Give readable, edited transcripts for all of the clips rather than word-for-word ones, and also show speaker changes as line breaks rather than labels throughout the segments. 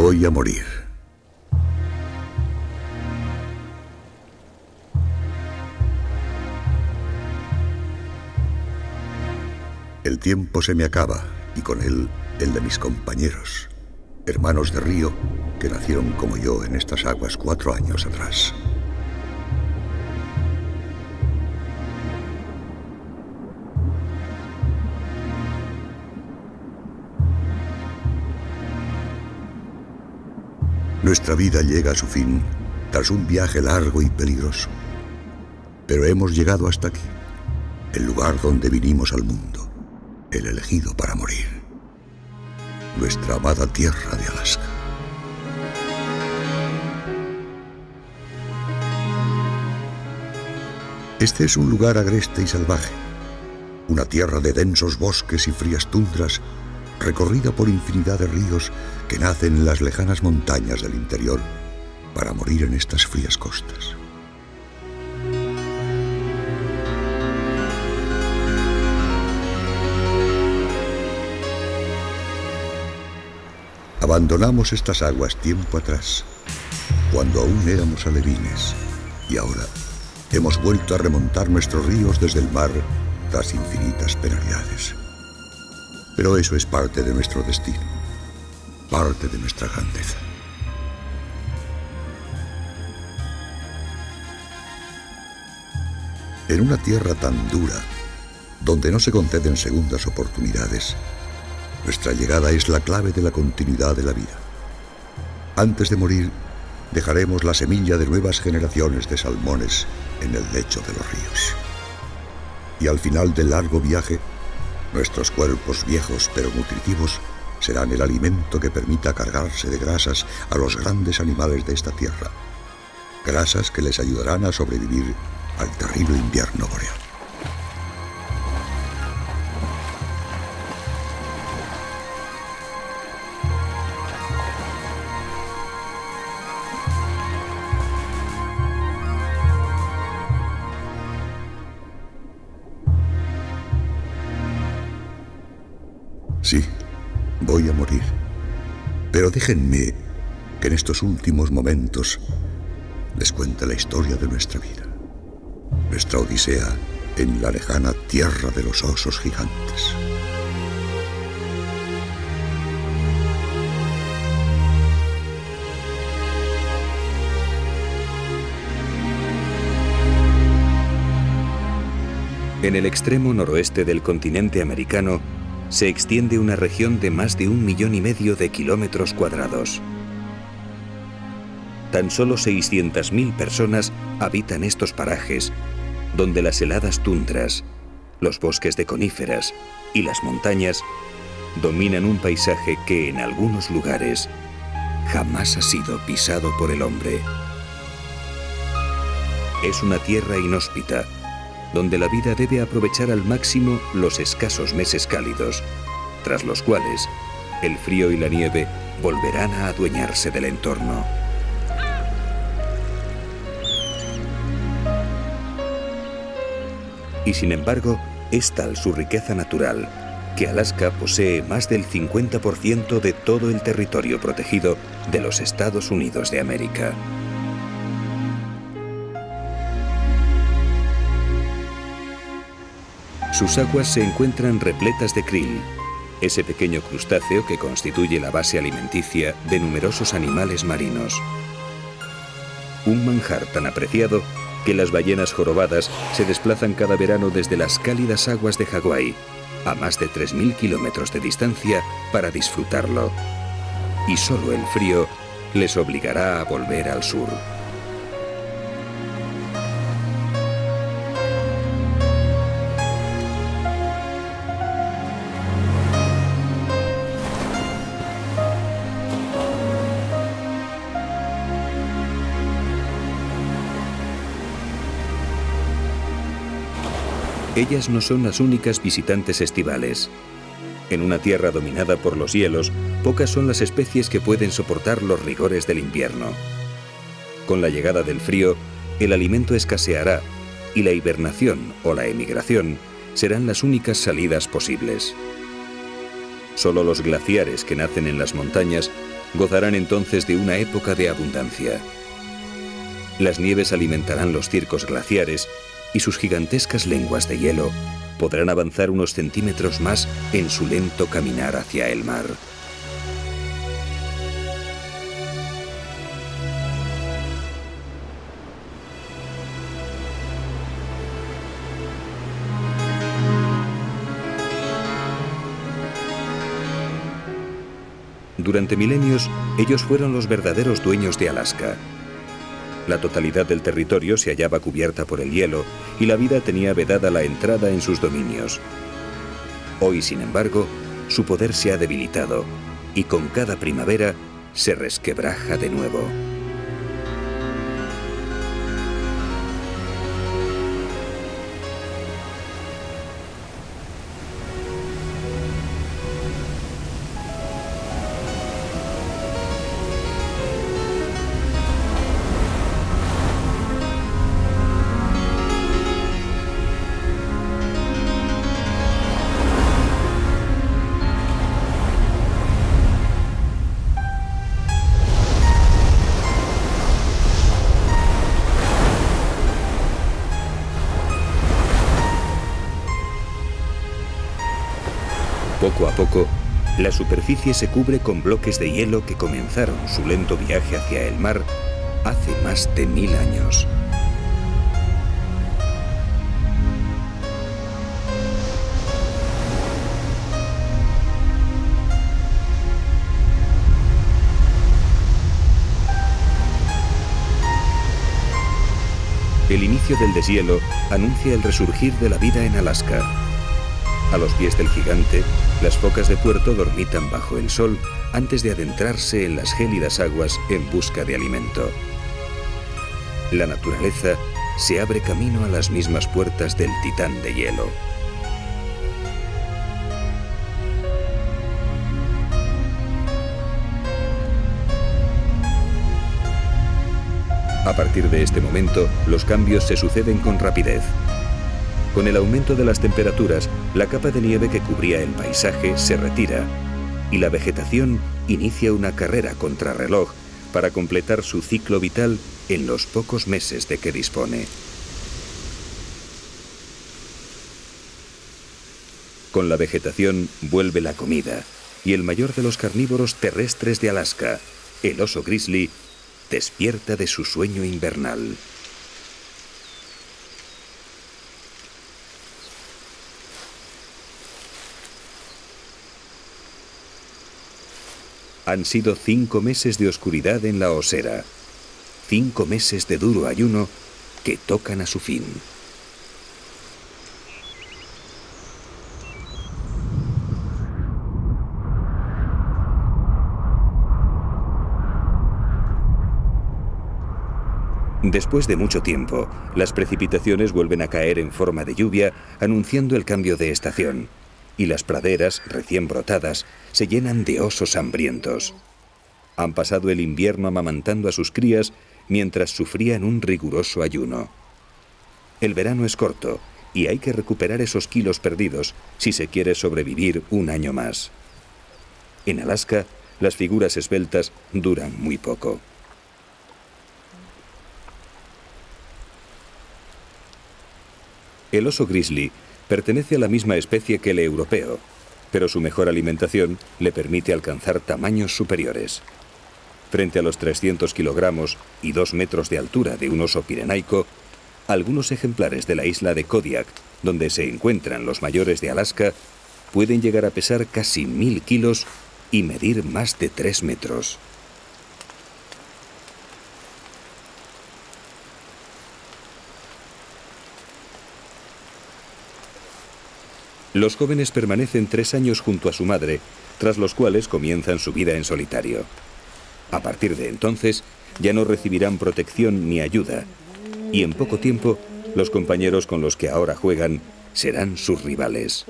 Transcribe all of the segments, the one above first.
Voy a morir. El tiempo se me acaba y con él el de mis compañeros, hermanos de río que nacieron como yo en estas aguas 4 años atrás. Nuestra vida llega a su fin tras un viaje largo y peligroso. Pero hemos llegado hasta aquí, el lugar donde vinimos al mundo, el elegido para morir. Nuestra amada tierra de Alaska. Este es un lugar agreste y salvaje, una tierra de densos bosques y frías tundras, recorrida por infinidad de ríos que nacen en las lejanas montañas del interior para morir en estas frías costas. Abandonamos estas aguas tiempo atrás, cuando aún éramos alevines, y ahora hemos vuelto a remontar nuestros ríos desde el mar tras infinitas penalidades. Pero eso es parte de nuestro destino, parte de nuestra grandeza. En una tierra tan dura, donde no se conceden segundas oportunidades, nuestra llegada es la clave de la continuidad de la vida. Antes de morir, dejaremos la semilla de nuevas generaciones de salmones en el lecho de los ríos. Y al final del largo viaje, nuestros cuerpos viejos pero nutritivos serán el alimento que permita cargarse de grasas a los grandes animales de esta tierra. Grasas que les ayudarán a sobrevivir al terrible invierno boreal. Sí, voy a morir. Pero déjenme que en estos últimos momentos les cuente la historia de nuestra vida. Nuestra odisea en la lejana tierra de los osos gigantes.
En el extremo noroeste del continente americano se extiende una región de más de 1,5 millones de kilómetros cuadrados. Tan solo 600.000 personas habitan estos parajes, donde las heladas tundras, los bosques de coníferas y las montañas dominan un paisaje que en algunos lugares jamás ha sido pisado por el hombre. Es una tierra inhóspita, donde la vida debe aprovechar al máximo los escasos meses cálidos, tras los cuales el frío y la nieve volverán a adueñarse del entorno. Y sin embargo, es tal su riqueza natural que Alaska posee más del 50% de todo el territorio protegido de los Estados Unidos de América. Sus aguas se encuentran repletas de krill, ese pequeño crustáceo que constituye la base alimenticia de numerosos animales marinos. Un manjar tan apreciado que las ballenas jorobadas se desplazan cada verano desde las cálidas aguas de Hawái, a más de 3.000 kilómetros de distancia, para disfrutarlo. Y solo el frío les obligará a volver al sur. Ellas no son las únicas visitantes estivales. En una tierra dominada por los hielos, pocas son las especies que pueden soportar los rigores del invierno. Con la llegada del frío, el alimento escaseará y la hibernación o la emigración serán las únicas salidas posibles. Solo los glaciares que nacen en las montañas Gozarán entonces de una época de abundancia. Las nieves alimentarán los circos glaciares y sus gigantescas lenguas de hielo podrán avanzar unos centímetros más en su lento caminar hacia el mar. Durante milenios, ellos fueron los verdaderos dueños de Alaska. La totalidad del territorio se hallaba cubierta por el hielo y la vida tenía vedada la entrada en sus dominios. Hoy, sin embargo, su poder se ha debilitado y con cada primavera se resquebraja de nuevo. Poco a poco, la superficie se cubre con bloques de hielo que comenzaron su lento viaje hacia el mar hace más de 1000 años. El inicio del deshielo anuncia el resurgir de la vida en Alaska. A los pies del gigante, las focas de puerto dormitan bajo el sol antes de adentrarse en las gélidas aguas en busca de alimento. La naturaleza se abre camino a las mismas puertas del titán de hielo. A partir de este momento, los cambios se suceden con rapidez. Con el aumento de las temperaturas, la capa de nieve que cubría el paisaje se retira y la vegetación inicia una carrera contrarreloj para completar su ciclo vital en los pocos meses de que dispone. Con la vegetación vuelve la comida y el mayor de los carnívoros terrestres de Alaska, el oso grizzly, despierta de su sueño invernal. Han sido 5 meses de oscuridad en la osera, 5 meses de duro ayuno que tocan a su fin. Después de mucho tiempo, las precipitaciones vuelven a caer en forma de lluvia, anunciando el cambio de estación. Y las praderas, recién brotadas, se llenan de osos hambrientos. Han pasado el invierno amamantando a sus crías mientras sufrían un riguroso ayuno. El verano es corto y hay que recuperar esos kilos perdidos si se quiere sobrevivir un año más. En Alaska, las figuras esbeltas duran muy poco. El oso grizzly pertenece a la misma especie que el europeo, pero su mejor alimentación le permite alcanzar tamaños superiores. Frente a los 300 kilogramos y 2 metros de altura de un oso pirenaico, algunos ejemplares de la isla de Kodiak, donde se encuentran los mayores de Alaska, pueden llegar a pesar casi 1000 kilos y medir más de 3 metros. Los jóvenes permanecen 3 años junto a su madre, tras los cuales comienzan su vida en solitario. A partir de entonces, ya no recibirán protección ni ayuda, y en poco tiempo, los compañeros con los que ahora juegan serán sus rivales.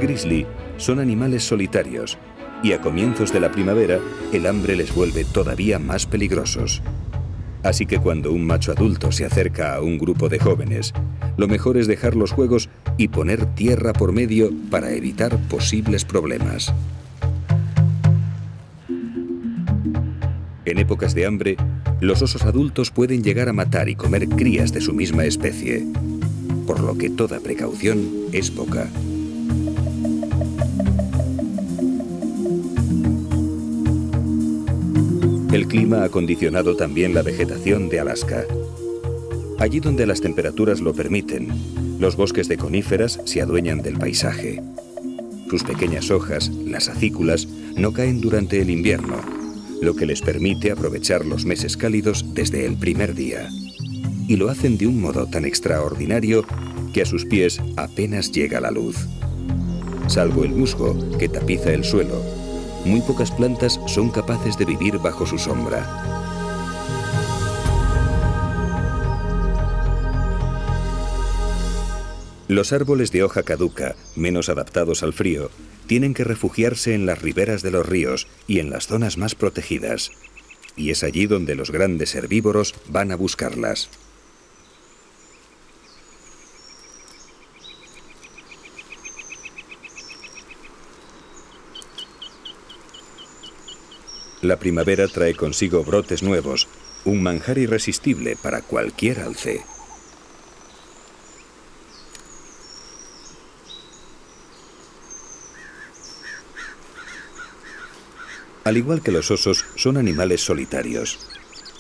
grizzly son animales solitarios y a comienzos de la primavera el hambre les vuelve todavía más peligrosos. Así que cuando un macho adulto se acerca a un grupo de jóvenes, lo mejor es dejar los juegos y poner tierra por medio para evitar posibles problemas. En épocas de hambre, los osos adultos pueden llegar a matar y comer crías de su misma especie, por lo que toda precaución es poca. El clima ha condicionado también la vegetación de Alaska. Allí donde las temperaturas lo permiten, los bosques de coníferas se adueñan del paisaje. Sus pequeñas hojas, las acículas, no caen durante el invierno, lo que les permite aprovechar los meses cálidos desde el primer día. Y lo hacen de un modo tan extraordinario que a sus pies apenas llega la luz. Salvo el musgo, que tapiza el suelo, muy pocas plantas son capaces de vivir bajo su sombra. Los árboles de hoja caduca, menos adaptados al frío, tienen que refugiarse en las riberas de los ríos y en las zonas más protegidas. Y es allí donde los grandes herbívoros van a buscarlas. La primavera trae consigo brotes nuevos, un manjar irresistible para cualquier alce. Al igual que los osos, son animales solitarios.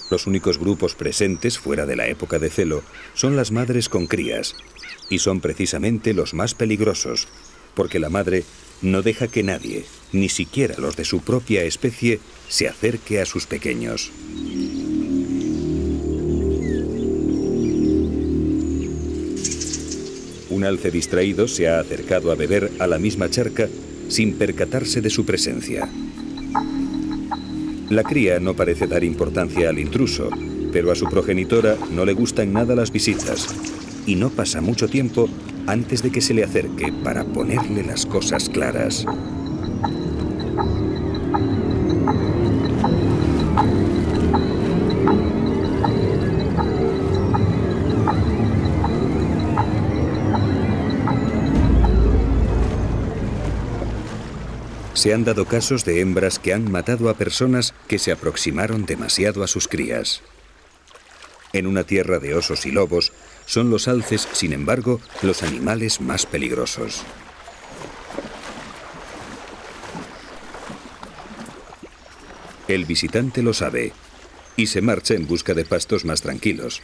Los únicos grupos presentes fuera de la época de celo son las madres con crías, y son precisamente los más peligrosos, porque la madre no deja que nadie, ni siquiera los de su propia especie, se acerque a sus pequeños. Un alce distraído se ha acercado a beber a la misma charca sin percatarse de su presencia. La cría no parece dar importancia al intruso, pero a su progenitora no le gustan nada las visitas, y no pasa mucho tiempo antes de que se le acerque para ponerle las cosas claras. Se han dado casos de hembras que han matado a personas que se aproximaron demasiado a sus crías. En una tierra de osos y lobos, son los alces, sin embargo, los animales más peligrosos. El visitante lo sabe y se marcha en busca de pastos más tranquilos.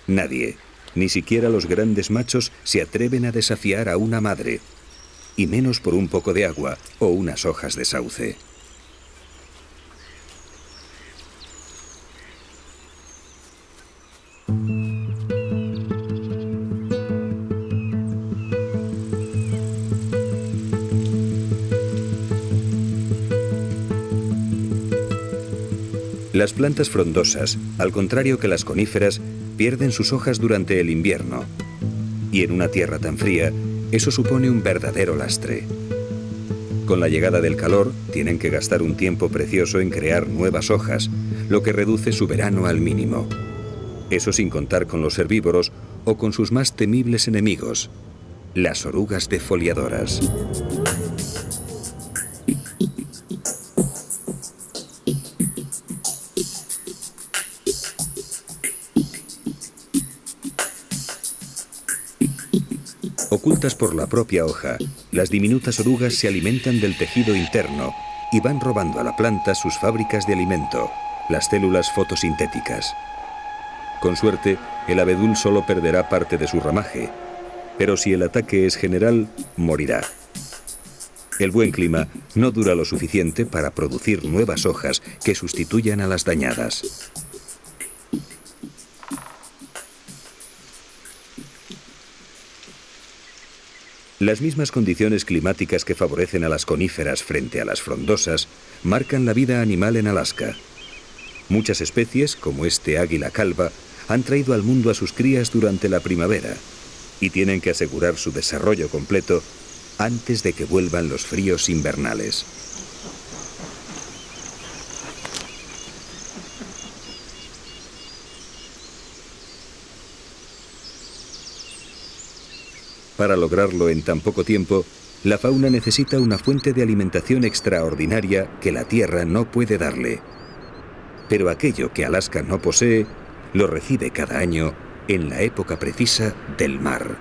Nadie, ni siquiera los grandes machos, se atreven a desafiar a una madre, y menos por un poco de agua o unas hojas de sauce. Las plantas frondosas, al contrario que las coníferas, pierden sus hojas durante el invierno. Y en una tierra tan fría, eso supone un verdadero lastre. Con la llegada del calor, tienen que gastar un tiempo precioso en crear nuevas hojas, lo que reduce su verano al mínimo. Eso sin contar con los herbívoros o con sus más temibles enemigos, las orugas defoliadoras. Ocultas por la propia hoja, las diminutas orugas se alimentan del tejido interno y van robando a la planta sus fábricas de alimento, las células fotosintéticas. Con suerte, el abedul solo perderá parte de su ramaje, pero si el ataque es general, morirá. El buen clima no dura lo suficiente para producir nuevas hojas que sustituyan a las dañadas. Las mismas condiciones climáticas que favorecen a las coníferas frente a las frondosas marcan la vida animal en Alaska. Muchas especies, como este águila calva, han traído al mundo a sus crías durante la primavera y tienen que asegurar su desarrollo completo antes de que vuelvan los fríos invernales. Para lograrlo en tan poco tiempo, la fauna necesita una fuente de alimentación extraordinaria que la Tierra no puede darle. Pero aquello que Alaska no posee, lo recibe cada año en la época precisa del mar.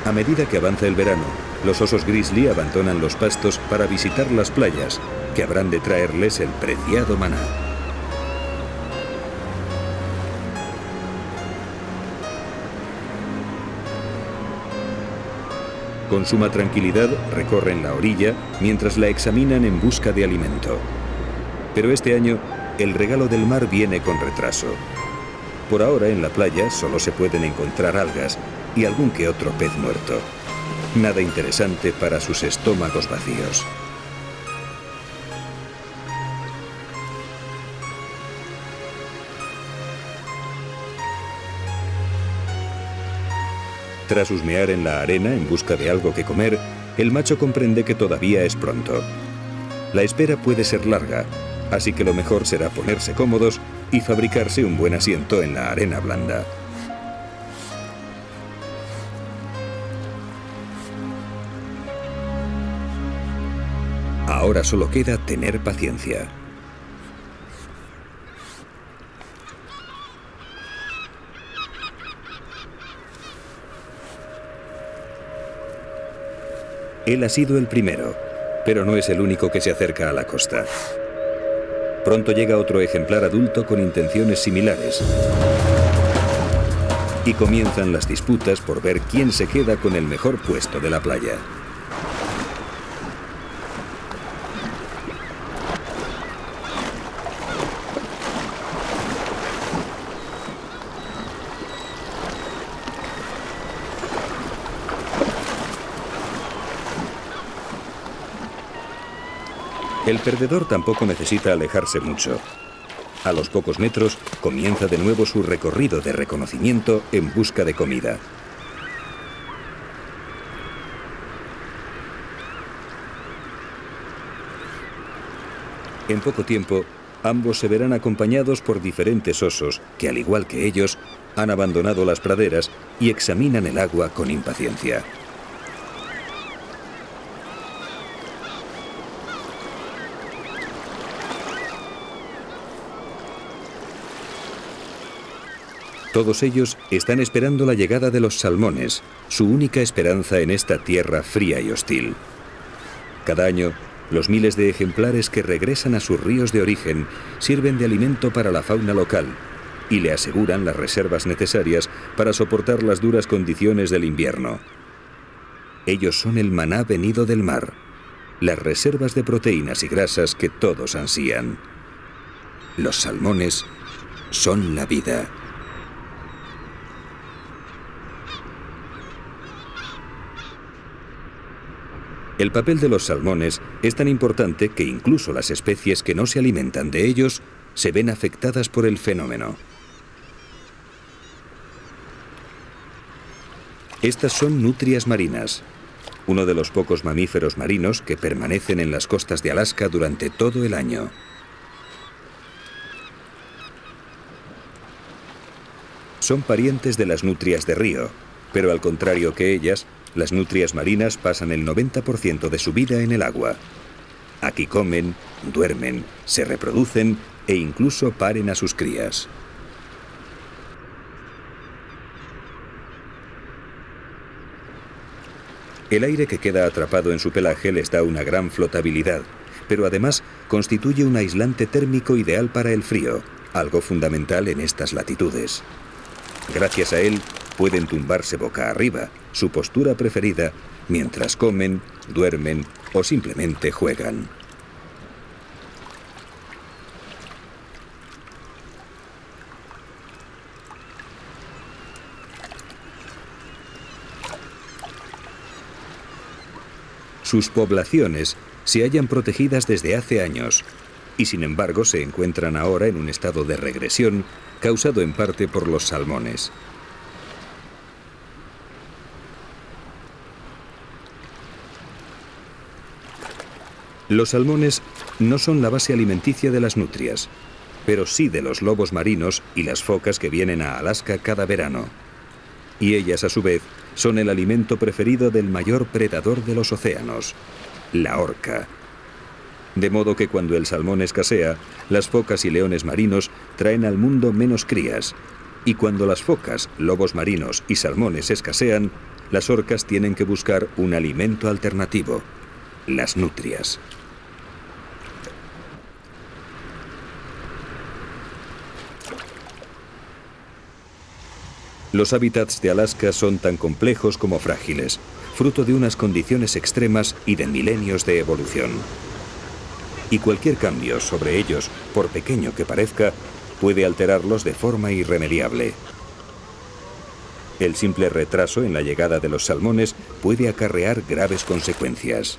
A medida que avanza el verano, los osos grizzly abandonan los pastos para visitar las playas, que habrán de traerles el preciado maná. Con suma tranquilidad recorren la orilla mientras la examinan en busca de alimento. Pero este año, el regalo del mar viene con retraso. Por ahora en la playa solo se pueden encontrar algas y algún que otro pez muerto. Nada interesante para sus estómagos vacíos. Tras husmear en la arena en busca de algo que comer, el macho comprende que todavía es pronto. La espera puede ser larga, así que lo mejor será ponerse cómodos y fabricarse un buen asiento en la arena blanda. Ahora solo queda tener paciencia. Él ha sido el primero, pero no es el único que se acerca a la costa. Pronto llega otro ejemplar adulto con intenciones similares. Y comienzan las disputas por ver quién se queda con el mejor puesto de la playa. El perdedor tampoco necesita alejarse mucho. A los pocos metros comienza de nuevo su recorrido de reconocimiento en busca de comida. En poco tiempo, ambos se verán acompañados por diferentes osos que, al igual que ellos, han abandonado las praderas y examinan el agua con impaciencia. Todos ellos están esperando la llegada de los salmones, su única esperanza en esta tierra fría y hostil. Cada año, los miles de ejemplares que regresan a sus ríos de origen sirven de alimento para la fauna local y le aseguran las reservas necesarias para soportar las duras condiciones del invierno. Ellos son el maná venido del mar, las reservas de proteínas y grasas que todos ansían. Los salmones son la vida. El papel de los salmones es tan importante que incluso las especies que no se alimentan de ellos se ven afectadas por el fenómeno. Estas son nutrias marinas, uno de los pocos mamíferos marinos que permanecen en las costas de Alaska durante todo el año. Son parientes de las nutrias de río, pero al contrario que ellas, las nutrias marinas pasan el 90% de su vida en el agua. Aquí comen, duermen, se reproducen e incluso paren a sus crías. El aire que queda atrapado en su pelaje les da una gran flotabilidad, pero además constituye un aislante térmico ideal para el frío, algo fundamental en estas latitudes. Gracias a él, pueden tumbarse boca arriba, su postura preferida, mientras comen, duermen o simplemente juegan. Sus poblaciones se hallan protegidas desde hace años y sin embargo se encuentran ahora en un estado de regresión causado en parte por los salmones. Los salmones no son la base alimenticia de las nutrias, pero sí de los lobos marinos y las focas que vienen a Alaska cada verano. Y ellas, a su vez, son el alimento preferido del mayor predador de los océanos, la orca. De modo que cuando el salmón escasea, las focas y leones marinos traen al mundo menos crías. Y cuando las focas, lobos marinos y salmones escasean, las orcas tienen que buscar un alimento alternativo, las nutrias. Los hábitats de Alaska son tan complejos como frágiles, fruto de unas condiciones extremas y de milenios de evolución. Y cualquier cambio sobre ellos, por pequeño que parezca, puede alterarlos de forma irremediable. El simple retraso en la llegada de los salmones puede acarrear graves consecuencias.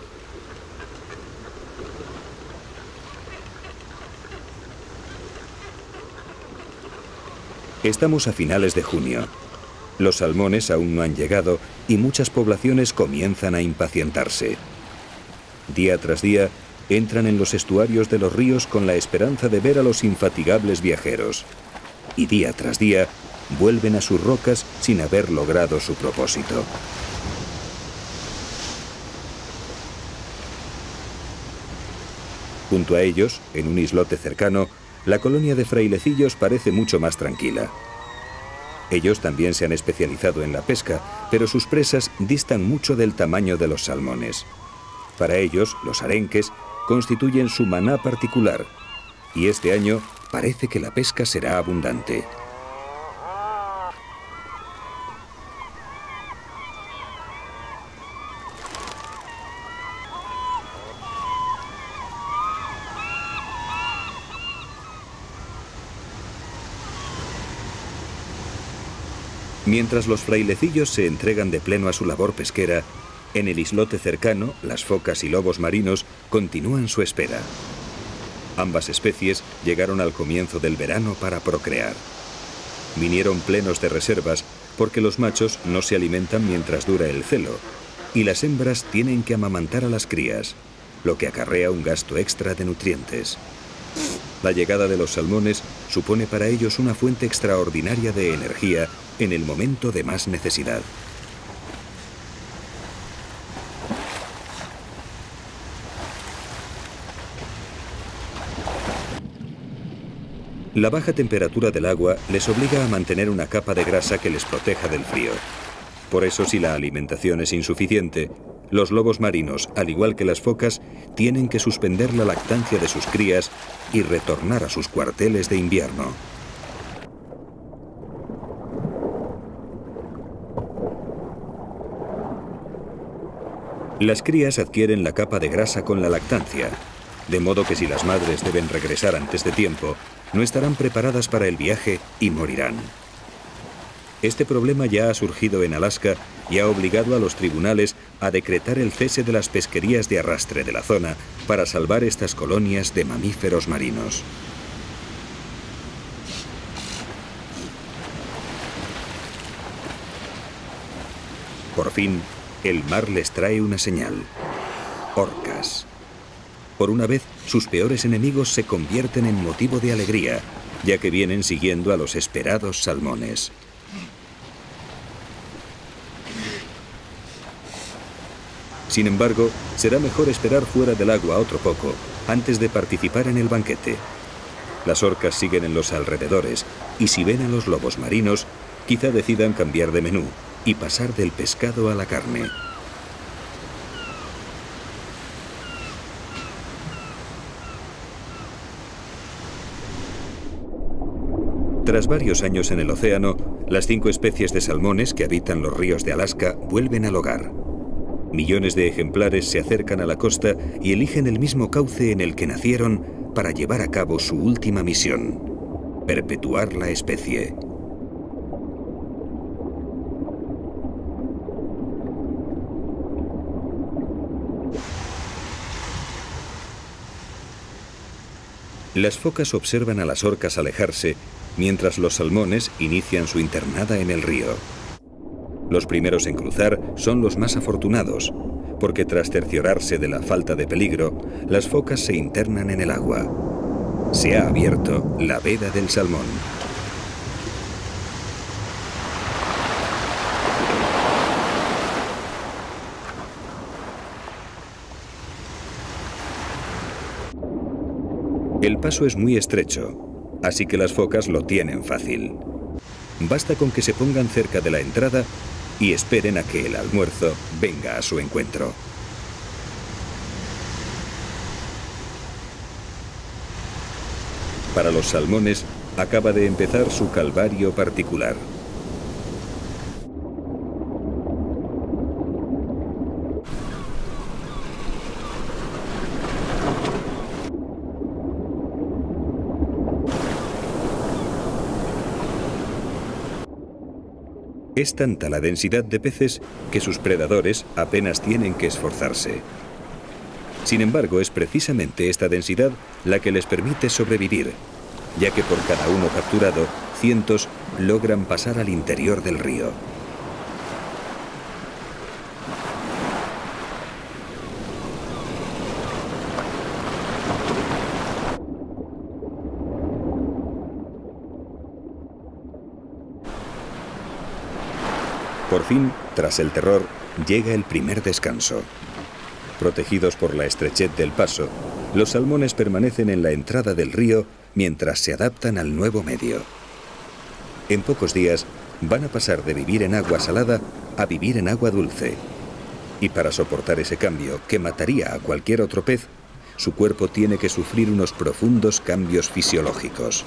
Estamos a finales de junio. Los salmones aún no han llegado y muchas poblaciones comienzan a impacientarse. Día tras día, entran en los estuarios de los ríos con la esperanza de ver a los infatigables viajeros. Y día tras día, vuelven a sus rocas sin haber logrado su propósito. Junto a ellos, en un islote cercano, la colonia de frailecillos parece mucho más tranquila. Ellos también se han especializado en la pesca, pero sus presas distan mucho del tamaño de los salmones. Para ellos, los arenques constituyen su maná particular, y este año parece que la pesca será abundante. Mientras los frailecillos se entregan de pleno a su labor pesquera, en el islote cercano, las focas y lobos marinos continúan su espera. Ambas especies llegaron al comienzo del verano para procrear. Vinieron plenos de reservas porque los machos no se alimentan mientras dura el celo, y las hembras tienen que amamantar a las crías, lo que acarrea un gasto extra de nutrientes. La llegada de los salmones supone para ellos una fuente extraordinaria de energía en el momento de más necesidad. La baja temperatura del agua les obliga a mantener una capa de grasa que les proteja del frío. Por eso, si la alimentación es insuficiente, los lobos marinos, al igual que las focas, tienen que suspender la lactancia de sus crías y retornar a sus cuarteles de invierno. Las crías adquieren la capa de grasa con la lactancia, de modo que si las madres deben regresar antes de tiempo, no estarán preparadas para el viaje y morirán. Este problema ya ha surgido en Alaska y ha obligado a los tribunales a decretar el cese de las pesquerías de arrastre de la zona para salvar estas colonias de mamíferos marinos. Por fin, el mar les trae una señal: orcas. Por una vez, sus peores enemigos se convierten en motivo de alegría, ya que vienen siguiendo a los esperados salmones. Sin embargo, será mejor esperar fuera del agua otro poco, antes de participar en el banquete. Las orcas siguen en los alrededores, y si ven a los lobos marinos, quizá decidan cambiar de menú y pasar del pescado a la carne. Tras varios años en el océano, las 5 especies de salmones que habitan los ríos de Alaska vuelven al hogar. Millones de ejemplares se acercan a la costa y eligen el mismo cauce en el que nacieron para llevar a cabo su última misión: perpetuar la especie. Las focas observan a las orcas alejarse, mientras los salmones inician su internada en el río. Los primeros en cruzar son los más afortunados, porque tras cerciorarse de la falta de peligro, las focas se internan en el agua. Se ha abierto la veda del salmón. El paso es muy estrecho, así que las focas lo tienen fácil. Basta con que se pongan cerca de la entrada y esperen a que el almuerzo venga a su encuentro. Para los salmones, acaba de empezar su calvario particular. Es tanta la densidad de peces que sus predadores apenas tienen que esforzarse. Sin embargo, es precisamente esta densidad la que les permite sobrevivir, ya que por cada uno capturado, cientos logran pasar al interior del río. Por fin, tras el terror, llega el primer descanso. Protegidos por la estrechez del paso, los salmones permanecen en la entrada del río mientras se adaptan al nuevo medio. En pocos días van a pasar de vivir en agua salada a vivir en agua dulce. Y para soportar ese cambio, que mataría a cualquier otro pez, su cuerpo tiene que sufrir unos profundos cambios fisiológicos.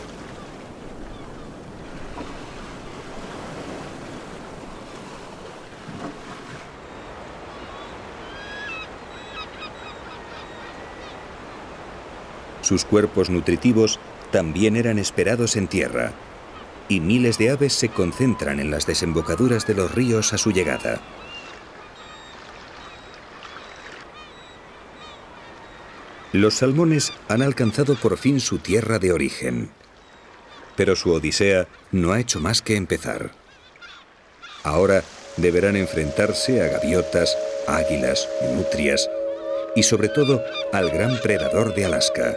Sus cuerpos nutritivos también eran esperados en tierra, y miles de aves se concentran en las desembocaduras de los ríos a su llegada. Los salmones han alcanzado por fin su tierra de origen, pero su odisea no ha hecho más que empezar. Ahora deberán enfrentarse a gaviotas, águilas, nutrias y sobre todo al gran predador de Alaska,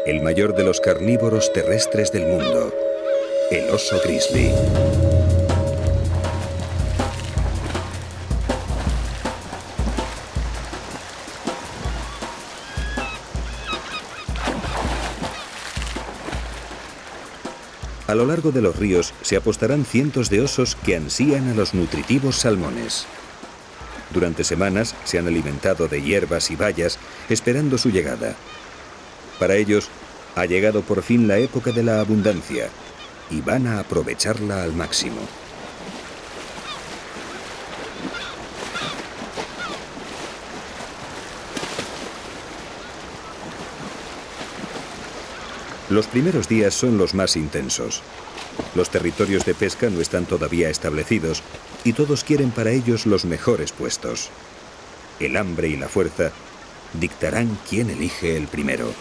el mayor de los carnívoros terrestres del mundo, el oso grizzly. A lo largo de los ríos se apostarán cientos de osos que ansían a los nutritivos salmones. Durante semanas se han alimentado de hierbas y bayas esperando su llegada. Para ellos ha llegado por fin la época de la abundancia y van a aprovecharla al máximo. Los primeros días son los más intensos. Los territorios de pesca no están todavía establecidos y todos quieren para ellos los mejores puestos. El hambre y la fuerza dictarán quién elige el primero.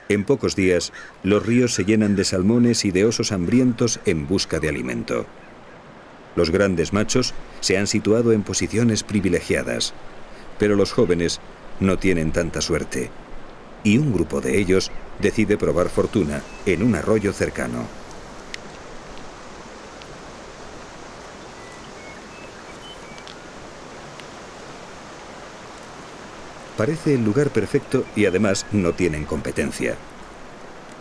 En pocos días, los ríos se llenan de salmones y de osos hambrientos en busca de alimento. Los grandes machos se han situado en posiciones privilegiadas, pero los jóvenes no tienen tanta suerte, y un grupo de ellos decide probar fortuna en un arroyo cercano. Parece el lugar perfecto y además no tienen competencia.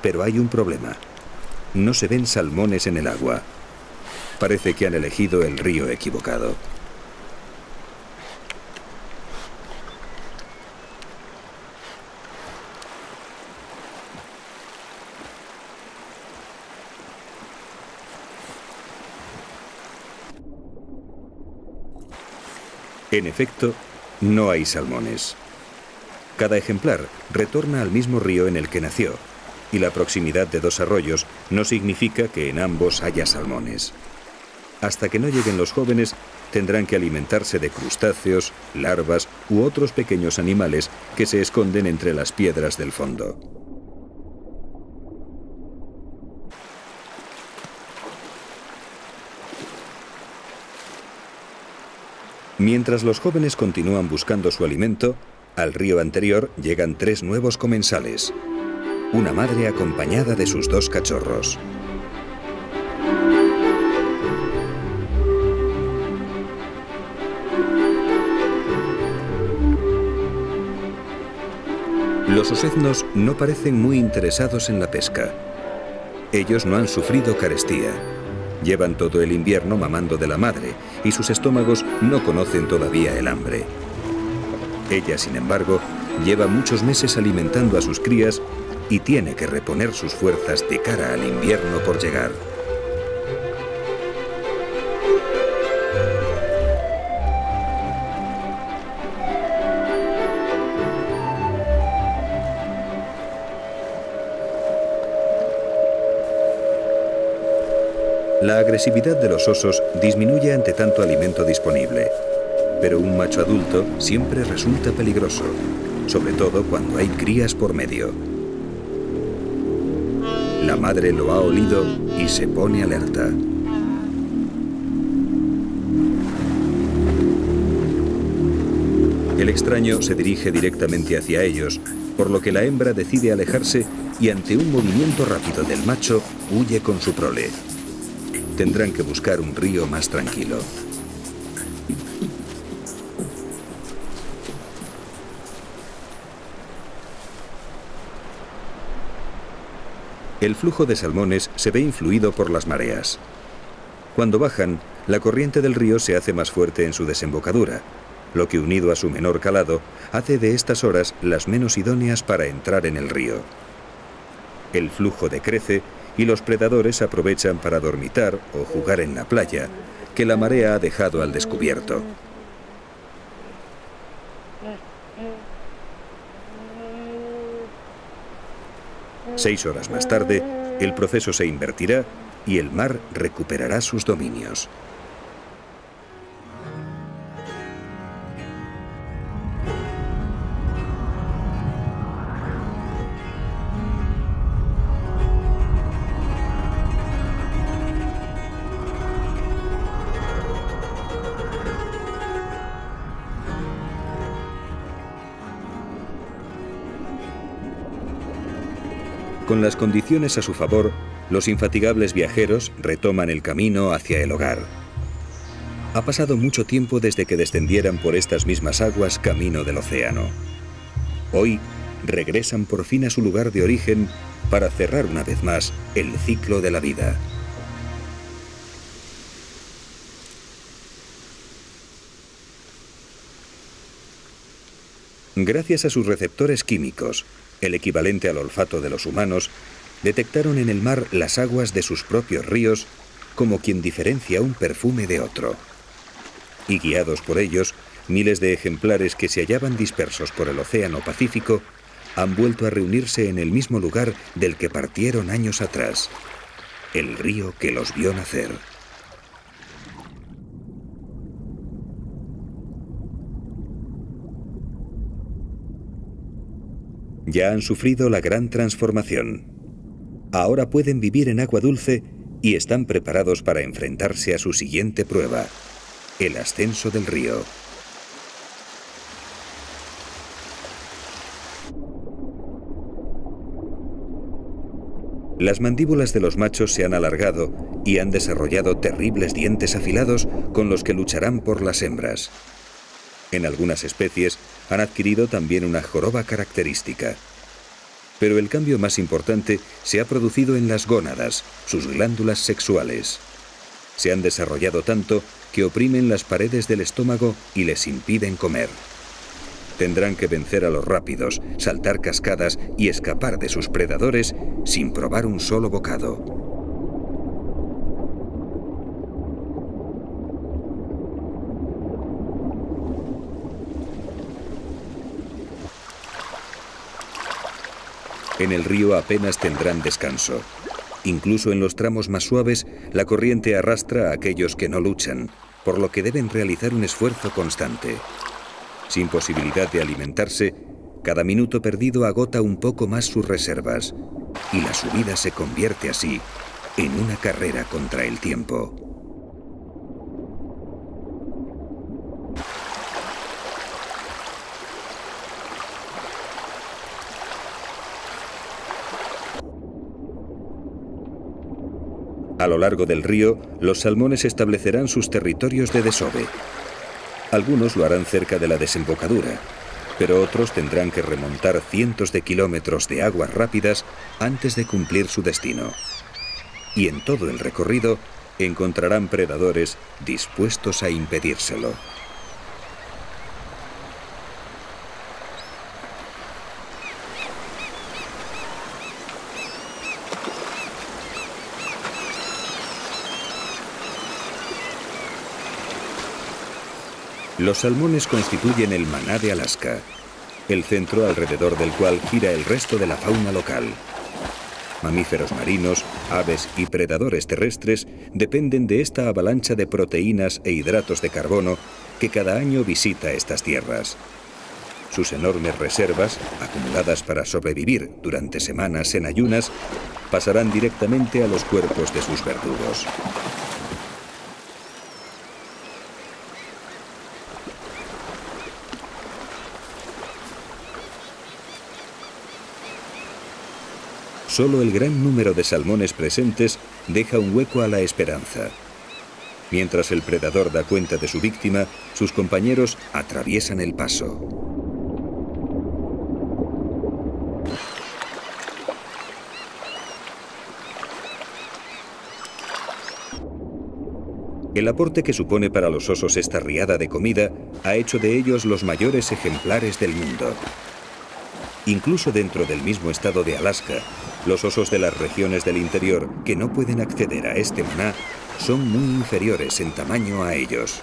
Pero hay un problema. No se ven salmones en el agua. Parece que han elegido el río equivocado. En efecto, no hay salmones. Cada ejemplar retorna al mismo río en el que nació, y la proximidad de dos arroyos no significa que en ambos haya salmones. Hasta que no lleguen los jóvenes, tendrán que alimentarse de crustáceos, larvas u otros pequeños animales que se esconden entre las piedras del fondo. Mientras los jóvenes continúan buscando su alimento, al río anterior llegan 3 nuevos comensales. Una madre acompañada de sus 2 cachorros. Los oseznos no parecen muy interesados en la pesca. Ellos no han sufrido carestía. Llevan todo el invierno mamando de la madre y sus estómagos no conocen todavía el hambre. Ella, sin embargo, lleva muchos meses alimentando a sus crías y tiene que reponer sus fuerzas de cara al invierno por llegar. La agresividad de los osos disminuye ante tanto alimento disponible, pero un macho adulto siempre resulta peligroso, sobre todo cuando hay crías por medio. La madre lo ha olido y se pone alerta. El extraño se dirige directamente hacia ellos, por lo que la hembra decide alejarse y ante un movimiento rápido del macho huye con su prole. Tendrán que buscar un río más tranquilo. El flujo de salmones se ve influido por las mareas. Cuando bajan, la corriente del río se hace más fuerte en su desembocadura, lo que unido a su menor calado hace de estas horas las menos idóneas para entrar en el río. El flujo decrece y los predadores aprovechan para dormitar o jugar en la playa, que la marea ha dejado al descubierto. Seis horas más tarde, el proceso se invertirá y el mar recuperará sus dominios. Con las condiciones a su favor, los infatigables viajeros retoman el camino hacia el hogar. Ha pasado mucho tiempo desde que descendieran por estas mismas aguas camino del océano. Hoy regresan por fin a su lugar de origen para cerrar una vez más el ciclo de la vida. Gracias a sus receptores químicos, el equivalente al olfato de los humanos, detectaron en el mar las aguas de sus propios ríos como quien diferencia un perfume de otro. Y guiados por ellos, miles de ejemplares que se hallaban dispersos por el Océano Pacífico han vuelto a reunirse en el mismo lugar del que partieron años atrás, el río que los vio nacer. Ya han sufrido la gran transformación. Ahora pueden vivir en agua dulce y están preparados para enfrentarse a su siguiente prueba, el ascenso del río. Las mandíbulas de los machos se han alargado y han desarrollado terribles dientes afilados con los que lucharán por las hembras. En algunas especies han adquirido también una joroba característica. Pero el cambio más importante se ha producido en las gónadas, sus glándulas sexuales. Se han desarrollado tanto que oprimen las paredes del estómago y les impiden comer. Tendrán que vencer a los rápidos, saltar cascadas y escapar de sus predadores sin probar un solo bocado. En el río apenas tendrán descanso. Incluso en los tramos más suaves, la corriente arrastra a aquellos que no luchan, por lo que deben realizar un esfuerzo constante. Sin posibilidad de alimentarse, cada minuto perdido agota un poco más sus reservas, y la subida se convierte así en una carrera contra el tiempo. A lo largo del río, los salmones establecerán sus territorios de desove. Algunos lo harán cerca de la desembocadura, pero otros tendrán que remontar cientos de kilómetros de aguas rápidas antes de cumplir su destino. Y en todo el recorrido encontrarán predadores dispuestos a impedírselo. Los salmones constituyen el maná de Alaska, el centro alrededor del cual gira el resto de la fauna local. Mamíferos marinos, aves y predadores terrestres dependen de esta avalancha de proteínas e hidratos de carbono que cada año visita estas tierras. Sus enormes reservas, acumuladas para sobrevivir durante semanas en ayunas, pasarán directamente a los cuerpos de sus verdugos. Solo el gran número de salmones presentes deja un hueco a la esperanza. Mientras el predador da cuenta de su víctima, sus compañeros atraviesan el paso. El aporte que supone para los osos esta riada de comida ha hecho de ellos los mayores ejemplares del mundo. Incluso dentro del mismo estado de Alaska, los osos de las regiones del interior que no pueden acceder a este maná son muy inferiores en tamaño a ellos.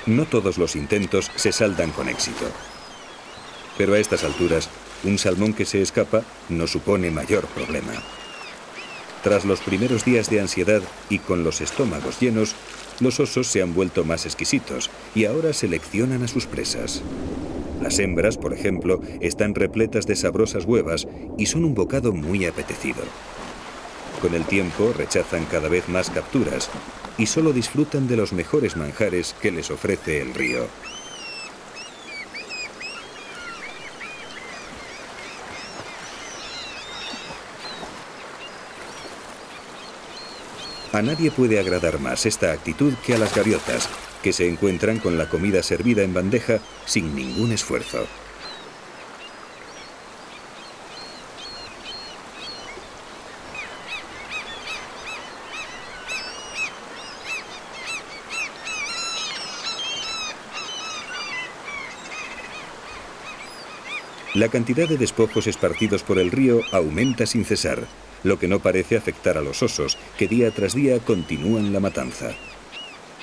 No todos los intentos se saldan con éxito. Pero a estas alturas, un salmón que se escapa no supone mayor problema. Tras los primeros días de ansiedad y con los estómagos llenos, los osos se han vuelto más exquisitos y ahora seleccionan a sus presas. Las hembras, por ejemplo, están repletas de sabrosas huevas y son un bocado muy apetecido. Con el tiempo rechazan cada vez más capturas y solo disfrutan de los mejores manjares que les ofrece el río. A nadie puede agradar más esta actitud que a las gaviotas, que se encuentran con la comida servida en bandeja sin ningún esfuerzo. La cantidad de despojos esparcidos por el río aumenta sin cesar, lo que no parece afectar a los osos, que día tras día continúan la matanza.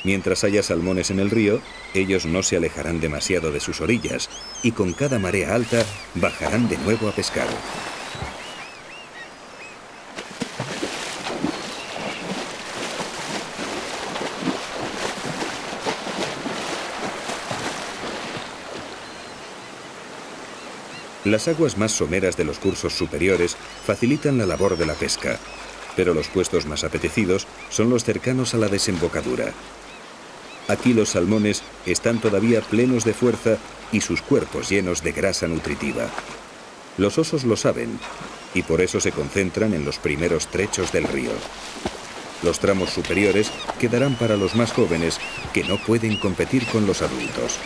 Mientras haya salmones en el río, ellos no se alejarán demasiado de sus orillas y con cada marea alta bajarán de nuevo a pescar. Las aguas más someras de los cursos superiores facilitan la labor de la pesca, pero los puestos más apetecidos son los cercanos a la desembocadura. Aquí los salmones están todavía plenos de fuerza y sus cuerpos llenos de grasa nutritiva. Los osos lo saben y por eso se concentran en los primeros trechos del río. Los tramos superiores quedarán para los más jóvenes que no pueden competir con los adultos.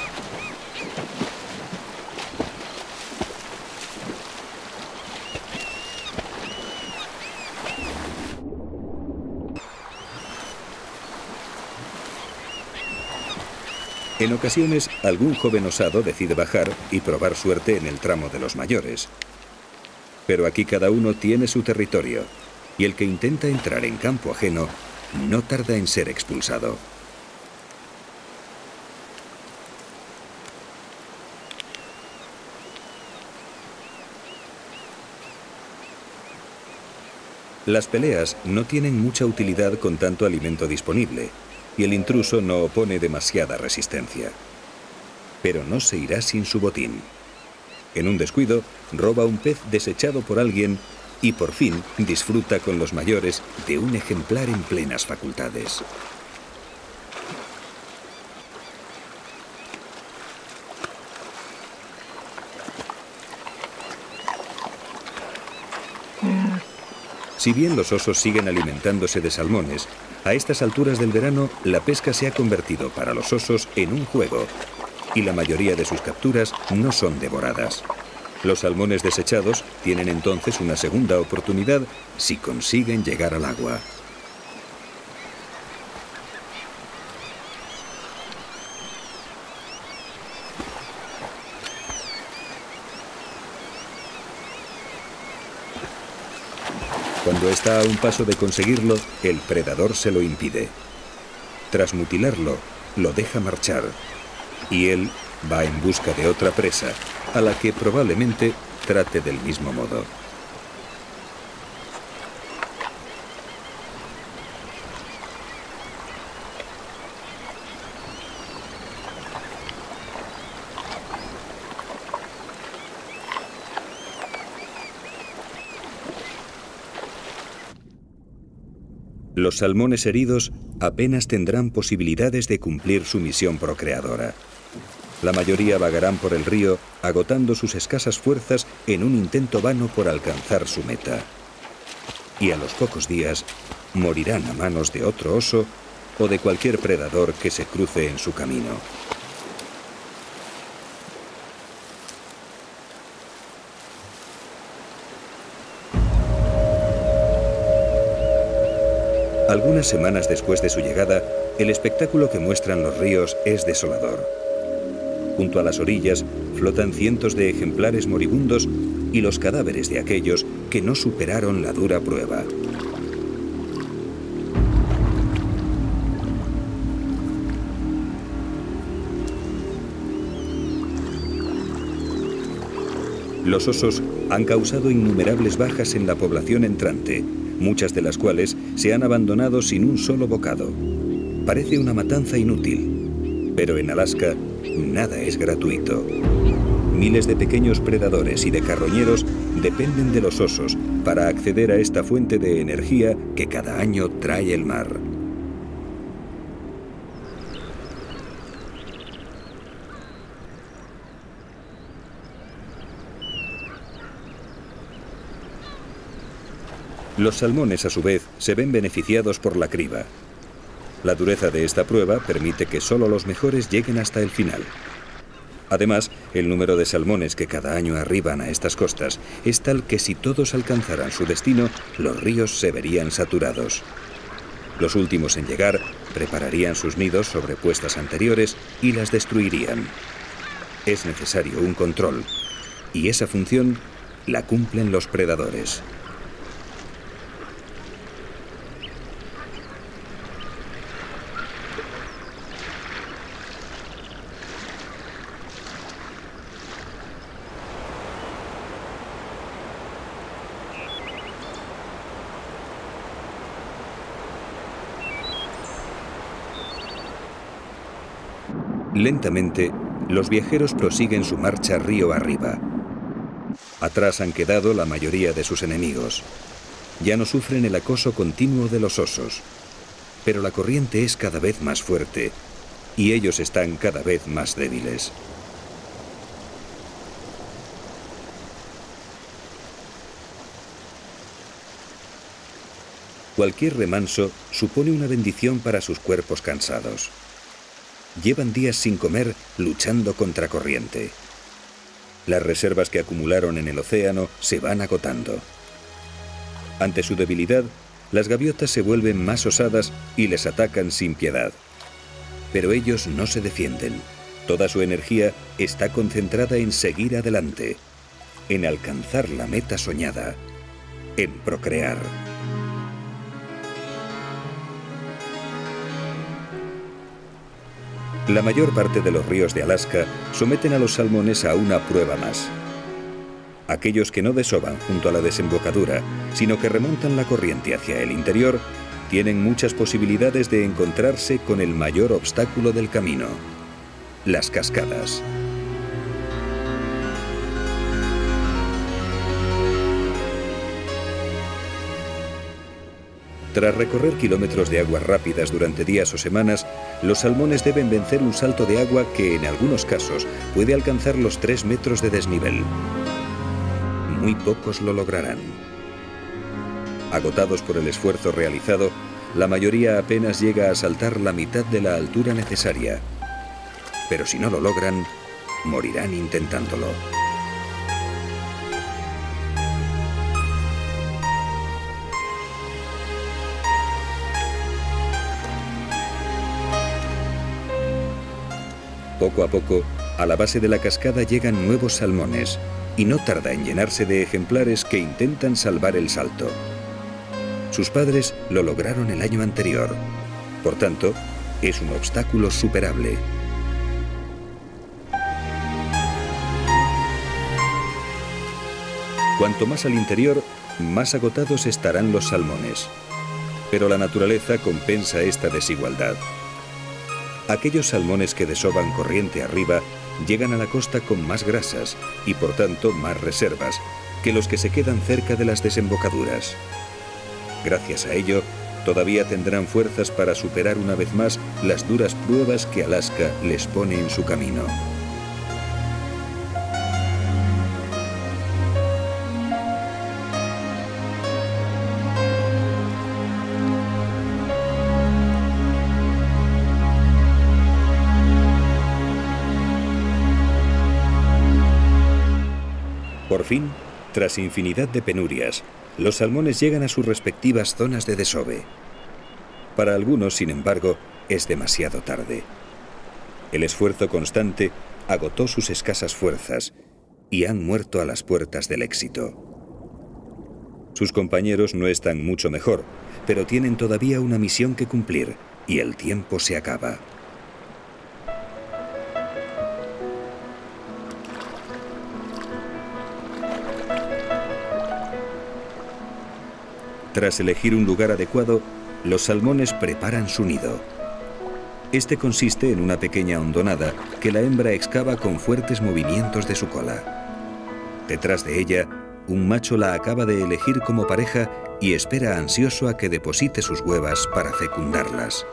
En ocasiones, algún joven osado decide bajar y probar suerte en el tramo de los mayores. Pero aquí cada uno tiene su territorio, y el que intenta entrar en campo ajeno no tarda en ser expulsado. Las peleas no tienen mucha utilidad con tanto alimento disponible, y el intruso no opone demasiada resistencia. Pero no se irá sin su botín. En un descuido, roba un pez desechado por alguien y por fin disfruta con los mayores de un ejemplar en plenas facultades. Si bien los osos siguen alimentándose de salmones, a estas alturas del verano la pesca se ha convertido para los osos en un juego y la mayoría de sus capturas no son devoradas. Los salmones desechados tienen entonces una segunda oportunidad si consiguen llegar al agua. Cuando está a un paso de conseguirlo, el predador se lo impide. Tras mutilarlo, lo deja marchar y él va en busca de otra presa, a la que probablemente trate del mismo modo. Los salmones heridos apenas tendrán posibilidades de cumplir su misión procreadora. La mayoría vagarán por el río, agotando sus escasas fuerzas en un intento vano por alcanzar su meta. Y a los pocos días morirán a manos de otro oso o de cualquier predador que se cruce en su camino. Algunas semanas después de su llegada, el espectáculo que muestran los ríos es desolador. Junto a las orillas flotan cientos de ejemplares moribundos y los cadáveres de aquellos que no superaron la dura prueba. Los osos han causado innumerables bajas en la población entrante, muchas de las cuales se han abandonado sin un solo bocado. Parece una matanza inútil, pero en Alaska nada es gratuito. Miles de pequeños predadores y de carroñeros dependen de los osos para acceder a esta fuente de energía que cada año trae el mar. Los salmones, a su vez, se ven beneficiados por la criba. La dureza de esta prueba permite que solo los mejores lleguen hasta el final. Además, el número de salmones que cada año arriban a estas costas es tal que si todos alcanzaran su destino, los ríos se verían saturados. Los últimos en llegar prepararían sus nidos sobre puestas anteriores y las destruirían. Es necesario un control, y esa función la cumplen los predadores. Lentamente, los viajeros prosiguen su marcha río arriba. Atrás han quedado la mayoría de sus enemigos. Ya no sufren el acoso continuo de los osos, pero la corriente es cada vez más fuerte y ellos están cada vez más débiles. Cualquier remanso supone una bendición para sus cuerpos cansados. Llevan días sin comer luchando contra corriente. Las reservas que acumularon en el océano se van agotando. Ante su debilidad, las gaviotas se vuelven más osadas y les atacan sin piedad. Pero ellos no se defienden. Toda su energía está concentrada en seguir adelante, en alcanzar la meta soñada, en procrear. La mayor parte de los ríos de Alaska someten a los salmones a una prueba más. Aquellos que no desovan junto a la desembocadura, sino que remontan la corriente hacia el interior, tienen muchas posibilidades de encontrarse con el mayor obstáculo del camino: las cascadas. Tras recorrer kilómetros de aguas rápidas durante días o semanas, los salmones deben vencer un salto de agua que, en algunos casos, puede alcanzar los 3 metros de desnivel. Muy pocos lo lograrán. Agotados por el esfuerzo realizado, la mayoría apenas llega a saltar la mitad de la altura necesaria. Pero si no lo logran, morirán intentándolo. Poco a poco, a la base de la cascada llegan nuevos salmones, y no tarda en llenarse de ejemplares que intentan salvar el salto. Sus padres lo lograron el año anterior. Por tanto, es un obstáculo superable. Cuanto más al interior, más agotados estarán los salmones. Pero la naturaleza compensa esta desigualdad. Aquellos salmones que desoban corriente arriba llegan a la costa con más grasas y por tanto más reservas que los que se quedan cerca de las desembocaduras. Gracias a ello, todavía tendrán fuerzas para superar una vez más las duras pruebas que Alaska les pone en su camino. Por fin, tras infinidad de penurias, los salmones llegan a sus respectivas zonas de desove. Para algunos, sin embargo, es demasiado tarde. El esfuerzo constante agotó sus escasas fuerzas y han muerto a las puertas del éxito. Sus compañeros no están mucho mejor, pero tienen todavía una misión que cumplir y el tiempo se acaba. Tras elegir un lugar adecuado, los salmones preparan su nido. Este consiste en una pequeña hondonada que la hembra excava con fuertes movimientos de su cola. Detrás de ella, un macho la acaba de elegir como pareja y espera ansioso a que deposite sus huevas para fecundarlas.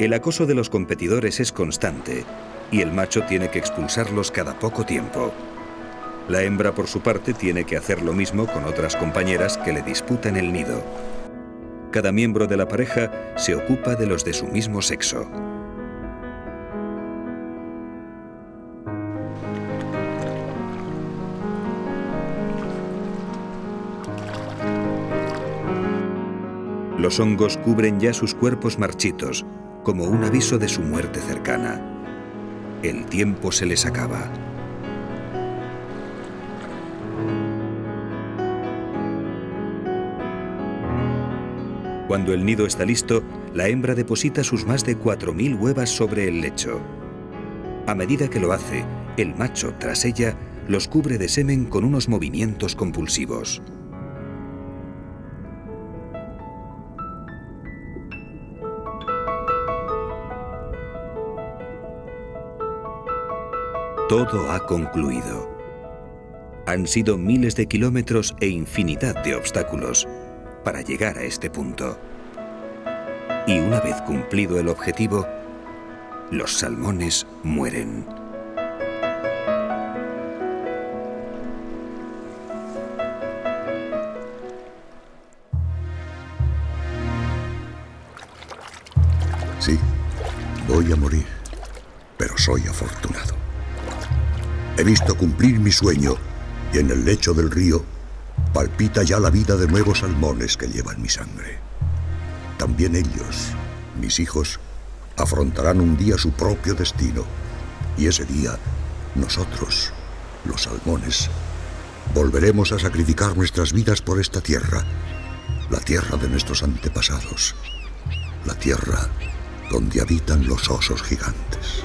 El acoso de los competidores es constante y el macho tiene que expulsarlos cada poco tiempo. La hembra, por su parte, tiene que hacer lo mismo con otras compañeras que le disputan el nido. Cada miembro de la pareja se ocupa de los de su mismo sexo. Los hongos cubren ya sus cuerpos marchitos, como un aviso de su muerte cercana. El tiempo se les acaba. Cuando el nido está listo, la hembra deposita sus más de 4000 huevas sobre el lecho. A medida que lo hace, el macho, tras ella, los cubre de semen con unos movimientos compulsivos. Todo ha concluido. Han sido miles de kilómetros e infinidad de obstáculos para llegar a este punto. Y una vez cumplido el objetivo, los salmones mueren.
Sí, voy a morir, pero soy afortunado. He visto cumplir mi sueño y en el lecho del río palpita ya la vida de nuevos salmones que llevan mi sangre. También ellos, mis hijos, afrontarán un día su propio destino y ese día nosotros, los salmones, volveremos a sacrificar nuestras vidas por esta tierra, la tierra de nuestros antepasados, la tierra donde habitan los osos gigantes.